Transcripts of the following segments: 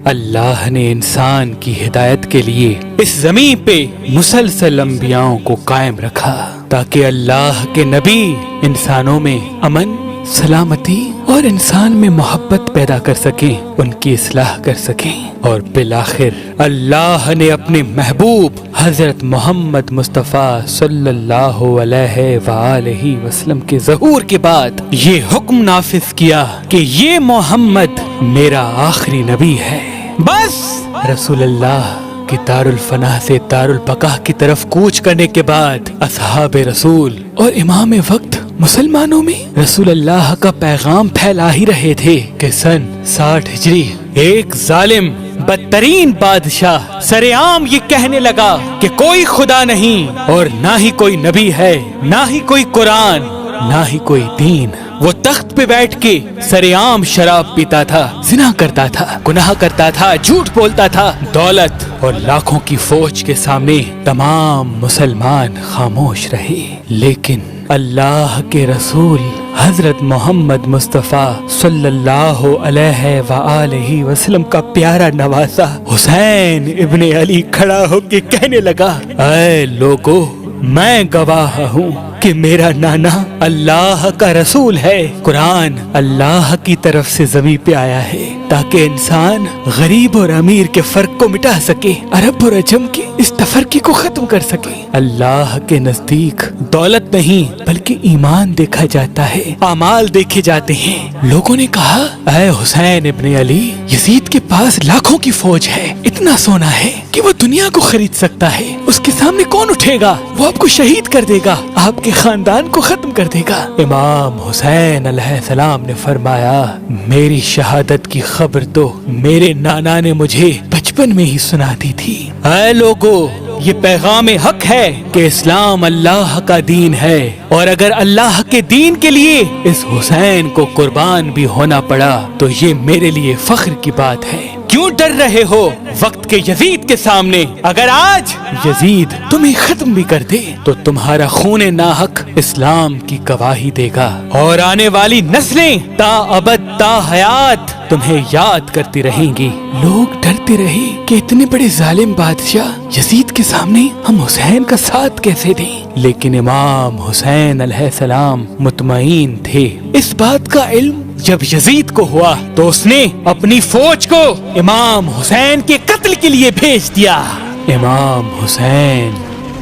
اللہ نے انسان کی ہدایت کے لیے اس زمین پہ مسلسل انبیاؤں کو قائم رکھا تاکہ اللہ کے نبی انسانوں میں امن، سلامتی اور انسان میں محبت پیدا کر سکیں، ان کی اصلاح کر سکیں۔ اور بالآخر اللہ نے اپنے محبوب حضرت محمد مصطفیٰ صلی اللہ علیہ وآلہ وسلم کے ظہور کے بعد یہ حکم نافذ کیا کہ یہ محمد میرا آخری نبی ہے۔ بس رسول اللہ کہ دارالفنا سے دارالبقا کی طرف کوچ کرنے کے بعد اصحاب رسول اور امام وقت مسلمانوں میں رسول اللہ کا پیغام پھیلا ہی رہے تھے کہ سن 60 ہجری ایک ظالم بدترین بادشاہ سرعام یہ کہنے لگا کہ کوئی خدا نہیں اور نہ ہی کوئی نبی ہے، نہ ہی کوئی قرآن، نہ ہی کوئی دین۔ وہ تخت پہ بیٹھ کے سرعام شراب پیتا تھا، زنا کرتا تھا، گناہ کرتا تھا، جھوٹ بولتا تھا۔ دولت اور لاکھوں کی فوج کے سامنے تمام مسلمان خاموش رہے، لیکن اللہ کے رسول حضرت محمد مصطفیٰ صلی اللہ علیہ وآلہ وسلم کا پیارا نواسا حسین ابن علی کھڑا ہو کے کہنے لگا، اے لوگو، میں گواہ ہوں کہ میرا نانا اللہ کا رسول ہے۔ قرآن اللہ کی طرف سے زمین پہ آیا ہے تاکہ انسان غریب اور امیر کے فرق کو مٹا سکے، عرب اور عجم کی اس تفرقے کو ختم کر سکے۔ اللہ کے نزدیک دولت نہیں بلکہ ایمان دیکھا جاتا ہے، اعمال دیکھے جاتے ہیں۔ لوگوں نے کہا، اے حسین ابن علی، یزید کے پاس لاکھوں کی فوج ہے، اتنا سونا ہے کہ وہ دنیا کو خرید سکتا ہے، اس کے سامنے کون اٹھے گا؟ وہ آپ کو شہید کر دے گا، آپ کے خاندان کو ختم کر دے گا۔ امام حسین علیہ السلام نے فرمایا، میری شہادت کی خبر تو میرے نانا نے مجھے بچپن میں ہی سنا دی تھی۔ اے لوگو، یہ پیغام حق ہے کہ اسلام اللہ کا دین ہے، اور اگر اللہ کے دین کے لیے اس حسین کو قربان بھی ہونا پڑا تو یہ میرے لیے فخر کی بات ہے۔ کیوں ڈر رہے ہو وقت کے یزید کے سامنے؟ اگر آج یزید تمہیں ختم بھی کر دے تو تمہارا خون ناحق اسلام کی گواہی دے گا، اور آنے والی نسلیں تا ابد تا حیات تمہیں یاد کرتی رہیں گی۔ لوگ ڈرتے رہے کہ اتنے بڑے ظالم بادشاہ یزید کے سامنے ہم حسین کا ساتھ کیسے دیں، لیکن امام حسین علیہ السلام مطمئن تھے۔ اس بات کا علم جب یزید کو ہوا تو اس نے اپنی فوج کو امام حسین کے قتل کے لیے بھیج دیا۔ امام حسین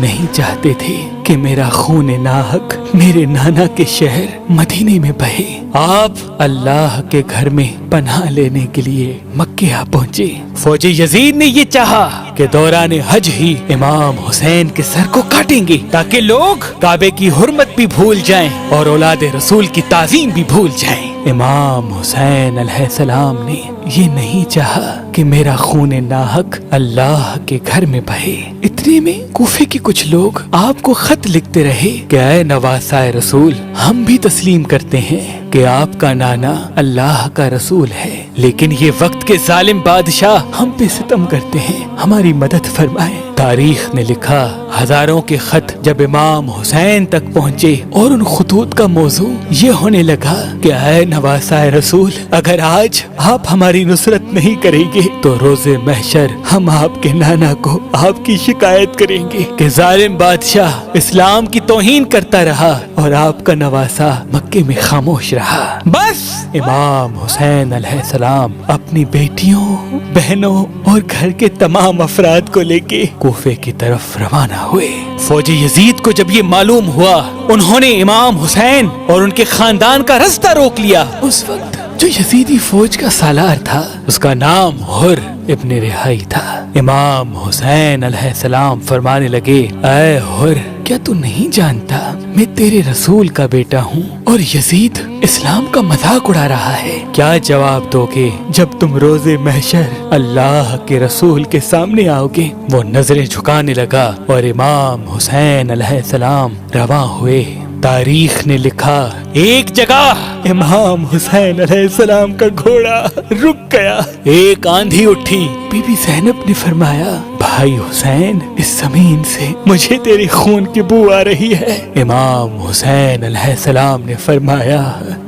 نہیں چاہتے تھے کہ میرا خون ناحق میرے نانا کے شہر مدینے میں بہے۔ آپ اللہ کے گھر میں پناہ لینے کے لیے مکے آ پہنچے۔ فوج یزید نے یہ چاہا کہ دوران حج ہی امام حسین کے سر کو کاٹیں گے تاکہ لوگ کعبے کی حرمت بھی بھول جائیں اور اولاد رسول کی تعظیم بھی بھول جائیں۔ امام حسین علیہ السلام نے یہ نہیں چاہا کہ میرا خون ناحق اللہ کے گھر میں بہے۔ اتنے میں کوفے کے کچھ لوگ آپ کو خط لکھتے رہے کہ اے نواسہ رسول، ہم بھی تسلیم کرتے ہیں کہ آپ کا نانا اللہ کا رسول ہے، لیکن یہ وقت کے ظالم بادشاہ ہم پہ ستم کرتے ہیں، ہماری مدد فرمائیں۔ تاریخ نے لکھا، ہزاروں کے خط جب امام حسین تک پہنچے اور ان خطوط کا موضوع یہ ہونے لگا کہ اے نواسہ رسول، اگر آج آپ ہماری نصرت نہیں کریں گے تو روز محشر ہم آپ کے نانا کو آپ کی شکایت کریں گے کہ ظالم بادشاہ اسلام کی توہین کرتا رہا اور آپ کا نواسہ مکے میں خاموش رہا۔ بس امام حسین علیہ السلام اپنی بیٹیوں، بہنوں اور گھر کے تمام افراد کو لے کے کوفے کی طرف روانہ ہوئے۔ فوج یزید کو جب یہ معلوم ہوا، انہوں نے امام حسین اور ان کے خاندان کا رستہ روک لیا۔ اس وقت جو یزیدی فوج کا سالار تھا اس کا نام حر ابن رہائی تھا۔ امام حسین علیہ السلام فرمانے لگے، اے حر، کیا تو نہیں جانتا میں تیرے رسول کا بیٹا ہوں اور یزید اسلام کا مذاق اڑا رہا ہے؟ کیا جواب دو گے جب تم روز محشر اللہ کے رسول کے سامنے آؤ گے؟ وہ نظریں جھکانے لگا اور امام حسین علیہ السلام رواں ہوئے तारीख ने लिखा, एक जगह इमाम हुसैन अलैहिस्सलाम का घोड़ा रुक गया। एक आंधी उठी। बीबी ज़ैनब ने फरमाया, भाई हुसैन, इस जमीन से मुझे तेरे खून की बू आ रही है। इमाम हुसैन अलैहिस्सलाम ने फरमाया,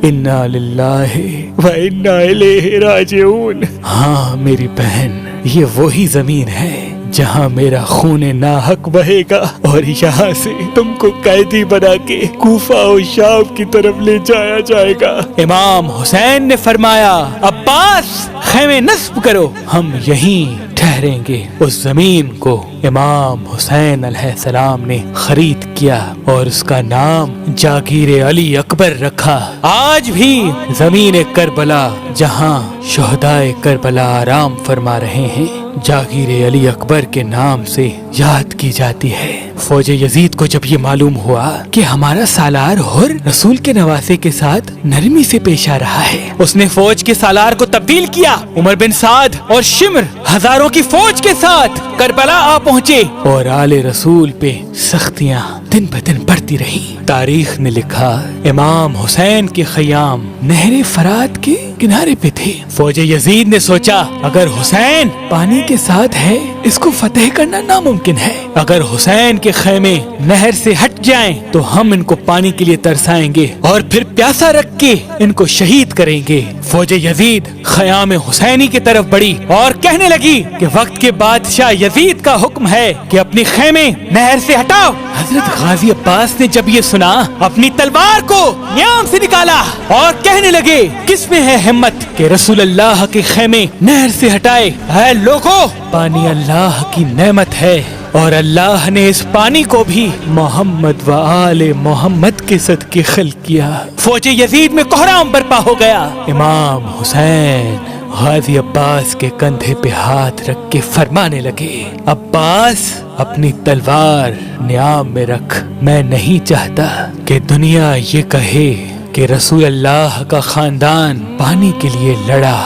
इन्ना लिल्लाहि व इन्ना इलैहि राजिऊन। हाँ मेरी बहन, ये वही जमीन है जहाँ मेरा खून नाहक बहेगा और यहाँ से तुमको कैदी बना के कूफा और शाम की तरफ ले जाया जाएगा। इमाम हुसैन ने फरमाया, अब्बास खेमे नस्ब करो, हम यहीं ठहरेंगे। उस जमीन को इमाम हुसैन अलैहिस्सलाम ने खरीद किया और उसका नाम जागीर अली अकबर रखा। आज भी जमीन करबला, जहाँ शोहदाए करबला आराम फरमा रहे हैं, जागीर अली अकबर के नाम से याद की जाती है। फौज यजीद को जब ये मालूम हुआ कि हमारा सालार हुर रसूल के नवासे के साथ नरमी से पेश आ रहा है, उसने फौज के सालार को तब्दील किया। उमर बिन साद और शिमर हजारों की फौज के साथ करबला आ पहुँचे और आले रसूल पे सख्तियाँ दिन ब दिन बढ़ती रही। तारीख ने लिखा, इमाम हुसैन के खयाम नहरे फरात के किनारे पे थे। फौज यजीद ने सोचा, अगर हुसैन पानी के साथ है, इसको फतेह करना नामुमकिन है। अगर हुसैन के खैमे नहर से हट जाएं, तो हम इनको पानी के लिए तरसाएंगे और फिर प्यासा रख के इनको शहीद करेंगे। फौज यजीद खयाम हुसैनी की तरफ बढ़ी और कहने लगी कि वक्त के बादशाह यजीद का हुक्म है कि अपनी खैमे नहर से हटाओ। हजरत गाजी अब्बास ने जब ये सुना, अपनी तलवार को न्याम से निकाला और कहने लगे, किसमें है हिम्मत कि रसूल अल्लाह के खैमे नहर से हटाए। ऐ लोगों, पानी अल्लाह की नेमत है और अल्लाह ने इस पानी को भी मोहम्मद व आले मोहम्मद के सदके खल्क किया। फौज यजीद में कोहराम बर्पा हो गया। इमाम हुसैन गाजी अब्बास के कंधे पे हाथ रख के फरमाने लगे, अब्बास अपनी तलवार न्याम में रख। मैं नहीं चाहता कि दुनिया ये कहे कि रसूल अल्लाह का खानदान पानी के लिए लड़ा।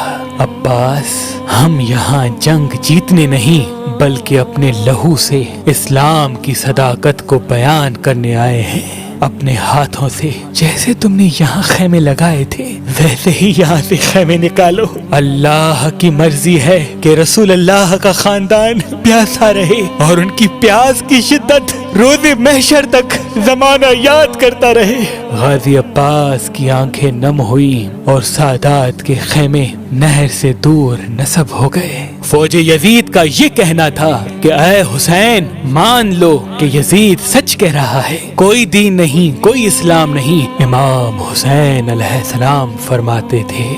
अब्बास, हम यहाँ जंग जीतने नहीं बल्कि अपने लहू से इस्लाम की सदाकत को बयान करने आए हैं। अपने हाथों से जैसे तुमने यहाँ खेमे लगाए थे, वैसे ही यहाँ से खेमे निकालो। अल्लाह की मर्जी है कि रसूल अल्लाह का खानदान प्यासा रहे और उनकी प्यास की शिद्दत रोज़े महशर तक जमाना याद करता रहे। गाजी अब्बास की आंखें नम हुई और सादात के खेमे नहर से दूर नस्ब हो गए। फौज यजीद का ये कहना था कि ऐ हुसैन, मान लो कि यजीद सच कह रहा है, कोई दीन नहीं, कोई इस्लाम नहीं। इमाम हुसैन अलैहिस्सलाम फरमाते थे,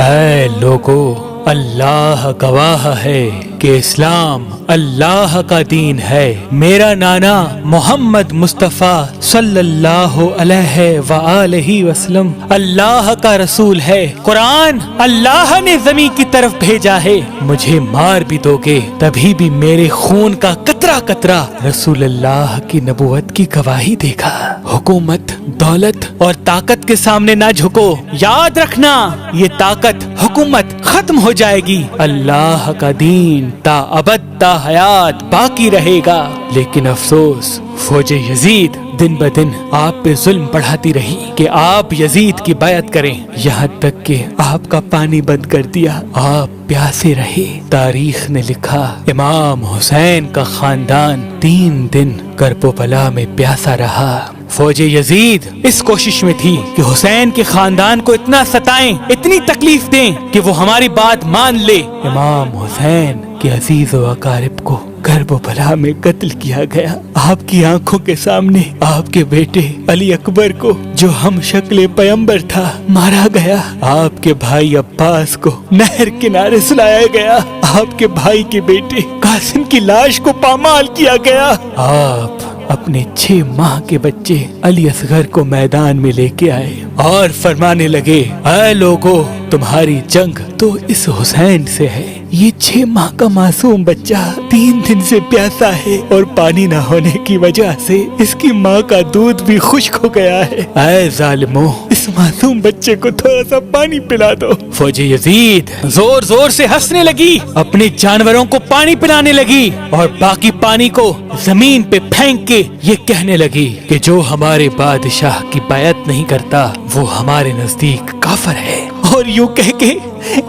ऐ लोगों, अल्लाह गवाह है कि इस्लाम अल्लाह का दीन है। मेरा नाना मोहम्मद मुस्तफ़ा सल्लल्लाहु अलैहि व आलिहि वसल्लम अल्लाह का रसूल है। कुरान अल्लाह ने ज़मीन की तरफ भेजा है। मुझे मार भी दोगे तभी भी मेरे खून का कतरा कतरा रसूल अल्लाह की नबुवत की गवाही देगा। हुकूमत, दौलत और ताकत के सामने ना झुको। याद रखना, ये ताकत, हुकूमत खत्म हो जाएगी। अल्लाह का दीन ता अबद ता हयात बाकी रहेगा। लेकिन अफसोस, फौज यजीद दिन ब दिन आप पे जुल्म बढ़ाती रही कि आप यजीद की बैत करें, यहाँ तक कि आपका पानी बंद कर दिया। आप प्यासे रहे। तारीख ने लिखा, इमाम हुसैन का खानदान 3 दिन करबला में प्यासा रहा। फौज यजीद इस कोशिश में थी कि हुसैन के खानदान को इतना सताएं, इतनी तकलीफ दें कि वो हमारी बात मान ले। इमाम हुसैन के अजीज व अकारिब को करबला में कत्ल किया गया। आपकी आंखों के सामने आपके बेटे अली अकबर को, जो हम शक्ल पैगंबर था, मारा गया। आपके भाई अब्बास को नहर किनारे सुलाया गया। आपके भाई के बेटे कासिम की लाश को पामाल किया गया। आप अपने 6 माह के बच्चे अली असगर को मैदान में लेके आए और फरमाने लगे, ऐ लोगों, तुम्हारी जंग तो इस हुसैन से है। ये 6 माह का मासूम बच्चा 3 दिन से प्यासा है और पानी न होने की वजह से इसकी माँ का दूध भी खुश्क हो गया है। ऐ जालिमों, इस मासूम बच्चे को थोड़ा सा पानी पिला दो। फौजी यजीद जोर जोर से हंसने लगी, अपने जानवरों को पानी पिलाने लगी और बाकी पानी को जमीन पे फेंक के ये कहने लगी कि जो हमारे बादशाह की बैत नहीं करता वो हमारे नजदीक काफिर है। और यूं कह के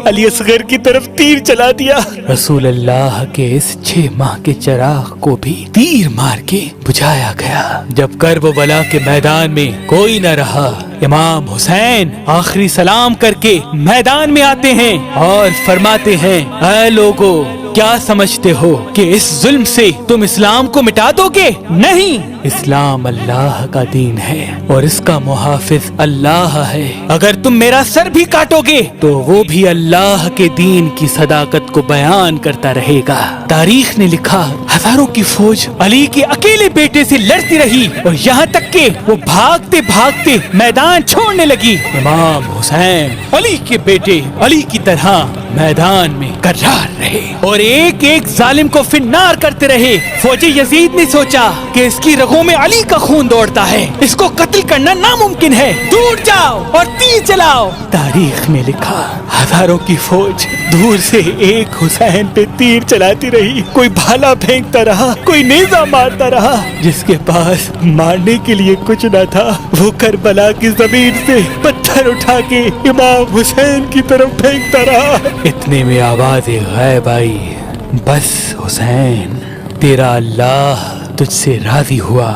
अली असगर की तरफ तीर चला दिया। रसूल अल्लाह के इस 6 माह के चिराग को भी तीर मार के बुझाया गया। जब करबला के मैदान में कोई न रहा, इमाम हुसैन आखिरी सलाम करके मैदान में आते हैं और फरमाते हैं, ऐ लोगो, क्या समझते हो कि इस जुल्म से तुम इस्लाम को मिटा दोगे? नहीं, इस्लाम अल्लाह का दीन है और इसका मुहाफिज अल्लाह है। अगर तुम मेरा सर भी काटोगे तो वो भी अल्लाह के दीन की सदाकत को बयान करता रहेगा। तारीख ने लिखा, हजारों की फौज अली के अकेले बेटे से लड़ती रही और यहाँ तक के वो भागते भागते मैदान छोड़ने लगी। इमाम हुसैन अली के बेटे अली की तरह मैदान में कर्रार रहे और एक एक जालिम को फिन्नार करते रहे। फौजी यजीद ने सोचा कि इसकी रगों में अली का खून दौड़ता है, इसको कत्ल करना नामुमकिन है, दूर जाओ और तीर चलाओ। तारीख ने लिखा, हजारों की फौज दूर से एक हुसैन पे तीर चलाती रही। कोई भाला फेंकता रहा, कोई नेजा मारता रहा। जिसके पास मारने के लिए कुछ न था वो करबला की जमीन से पत्थर उठा के इमाम हुसैन की तरफ फेंकता रहा। इतने में आवाज गैब आई, बस हुसैन, तेरा अल्लाह तुझसे राजी हुआ।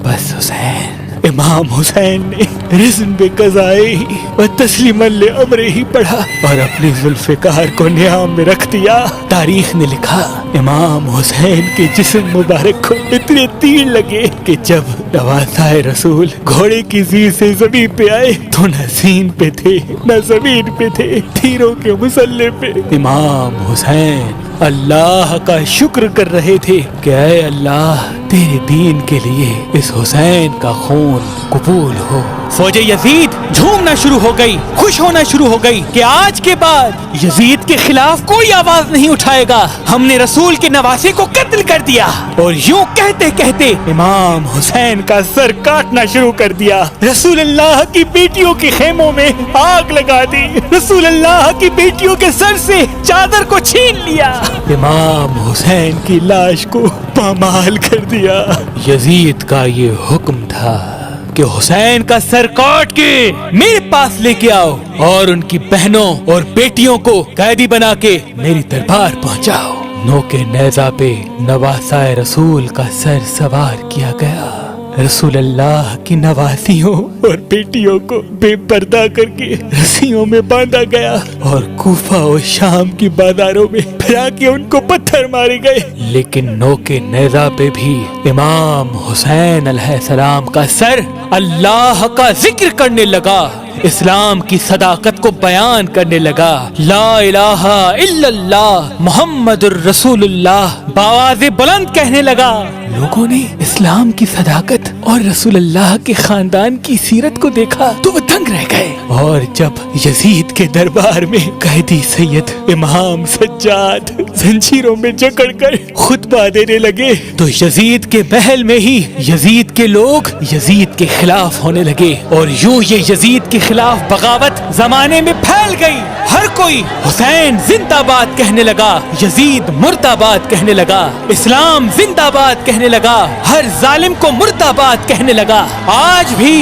बस हुसैन। इमाम हुसैन ने रिज़्न बे क़ज़ाए व तस्लीमन ले अम्रे ही पढ़ा और अपनी जुल्फ़िकार को नियाम में रख दिया। तारीख ने लिखा, इमाम हुसैन के जिस्म मुबारक को इतने तीर लगे कि जब नवाज़ाए रसूल घोड़े की ज़ीर से ज़मीन पे आए तो न ज़ीन पे थे न ज़मीन पे थे, तीरों के मुसल्ले पे। इमाम हुसैन अल्लाह का शुक्र कर रहे थे कि ऐ अल्लाह, तेरे दीन के लिए इस हुसैन का खून कबूल हो। फौजे यजीद झूमना शुरू हो गई, खुश होना शुरू हो गई कि आज के बाद यजीद के खिलाफ कोई आवाज नहीं उठाएगा। हमने रसूल के नवासे को कत्ल कर दिया। और यूं कहते कहते इमाम हुसैन का सर काटना शुरू कर दिया। रसूल अल्लाह की बेटियों के खेमों में आग लगा दी। रसूल अल्लाह की बेटियों के सर से चादर को छीन लिया। इमाम हुसैन की लाश को पामाल कर दिया। यजीद का ये हुक्म था कि हुसैन का सर काट के मेरे पास लेके आओ और उनकी बहनों और बेटियों को कैदी बना के मेरी दरबार पहुंचाओ। नोके नेज़ा पे नवासाए रसूल का सर सवार किया गया। रसूल अल्लाह की नवासियों और बेटियों को बेपर्दा करके रस्सियों में बांधा गया और कूफा और शाम की बाजारों में फिरा के उनको पत्थर मारे गए। लेकिन नोके नेज़ा पे भी इमाम हुसैन अलैहिस्सलाम का सर अल्लाह का जिक्र करने लगा, इस्लाम की सदाकत को बयान करने लगा। ला इलाहा इल्लल्लाह मुहम्मदुर रसूलुल्लाह बावाज़े बुलंद कहने लगा। लोगों ने इस्लाम की सदाकत और रसूल अल्लाह के खानदान की सीरत को देखा तो वो दंग रह गए। और जब यजीद के दरबार में कैदी सैयद इमाम सज्जाद जंजीरों में जकड़कर खुतबा देने लगे तो यजीद के महल में ही यजीद के लोग यजीद के खिलाफ होने लगे और यूं ये यजीद के खिलाफ बगावत जमाने में फैल गई। हर कोई हुसैन जिंदाबाद कहने लगा, यजीद मुर्दाबाद कहने लगा, इस्लाम जिंदाबाद कहने लगा, हर जालिम को मुर्दाबाद कहने लगा। आज भी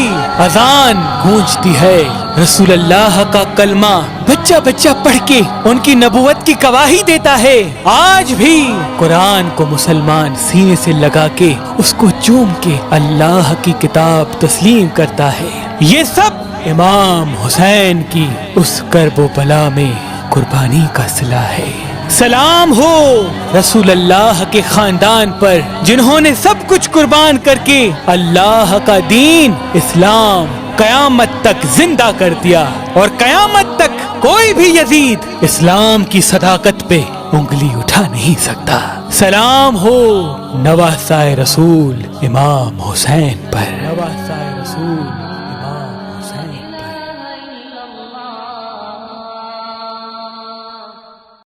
अजान गूंजती है, रसूल अल्लाह का कलमा बच्चा बच्चा पढ़ के उनकी नबूवत की गवाही देता है। आज भी कुरान को मुसलमान सीने से लगा के उसको चूम के अल्लाह की किताब तस्लीम करता है। ये सब इमाम हुसैन की उस करबो बला में कुर्बानी का सिला है। सलाम हो रसूल अल्लाह के खानदान पर जिन्होंने सब कुछ कुर्बान करके अल्लाह का दीन इस्लाम कयामत तक जिंदा कर दिया और कयामत तक कोई भी यजीद इस्लाम की सदाकत पे उंगली उठा नहीं सकता। सलाम हो नवासाए रसूल इमाम हुसैन पर। नवासाए रसूल